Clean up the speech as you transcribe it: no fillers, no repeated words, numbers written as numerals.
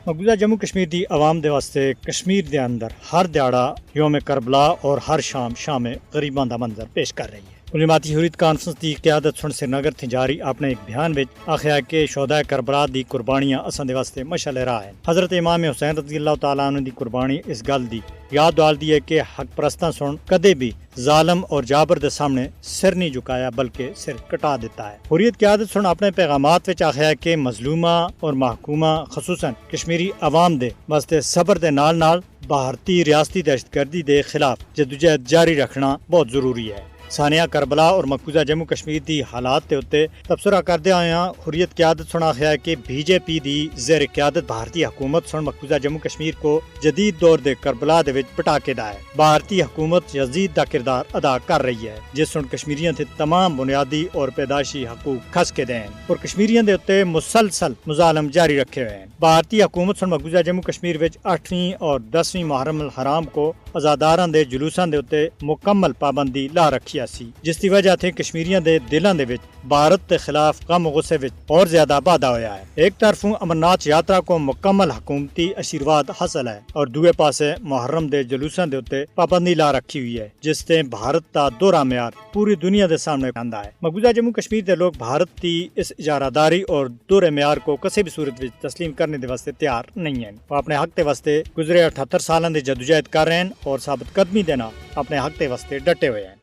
मकबूजा जम्मू कश्मीर दी आवाम दे वास्ते कश्मीर दे अंदर हर दिहाड़ा योम करबला और हर शाम शाम गरीबां दा मंजर पेश कर रही है। मुस्लिमाती हुर्रियत कांफ्रेंस की क्यादत सुन श्रीनगर थी जारी अपने एक बयान में आखिया कि शोहदा करबला दी कुर्बानियां असां दे वास्ते मशाल राह है। हजरत इमाम हुसैन रज़ी अल्लाह तआला अन्हु दी कुर्बानी इस गल दी याद डालदी है कि हक परस्तां सुन कदे भी जालम और जाबर दे सामने सिर नहीं झुकाया बल्कि सिर कटा देता है। हुर्रियत की आदत सुन अपने पैगामात विच आखिया कि मजलूमा और महकूमा खसूसन कश्मीरी अवाम दे वास्ते सबर दे नाल नाल भारतीय रियासती दहशतगर्दी दे खिलाफ जदोजहद जारी रखना बहुत जरूरी है। सानिया करबला और मकबूजा जम्मू कश्मीर दी हालात के उत्ते तबसरा करदे आया हुर्रियत की आदत सुना है कि बीजेपी दी ज़ेर क़यादत भारतीय हुकूमत सुन मकबूजा जम्मू कश्मीर को जदीद दौर दे करबला दे विच पटाकेदा है। भारतीय हुकूमत यजीद दा किरदार अदा कर रही है जिस सुन कश्मीरियों थे तमाम बुनियादी और पैदाशी हकूक खस के दें और कश्मीरियों दे उत्ते मुसलसल मुजालम जारी रखे हुए हैं। भारतीय हुकूमत सुन मकबूजा जम्मू कश्मीर विच 8वीं और 10वीं मुहर्रम अल हराम को आज़ादारां दे जुलूसां दे उत्ते मुकम्मल पाबंदी ला रखी सी जिस दी वजह थे कश्मीरियों दे दिलों दे विच भारत के खिलाफ गम गुस्से विच और ज्यादा वाधा होया है। एक तरफों अमरनाथ यात्रा को मुकम्मल हुकूमती आशीर्वाद हासिल है और दूए पासे मुहर्रम दे जुलूसां दे उत्ते पाबंदी ला रखी हुई है जिससे भारत का दोहरा म्यार पूरी दुनिया के सामने आंदा है। मकबूजा जम्मू कश्मीर के लोग भारत की इस इजारादारी और दोहरे म्यार को किसी भी सूरत विच तस्लीम करने के वास्ते तैयार नहीं है। वो अपने हक के वास्ते गुजरे 78 सालों की जदोजहद कर रहे हैं और साबित कदमी देना अपने हक के वास्ते डटे हुए हैं।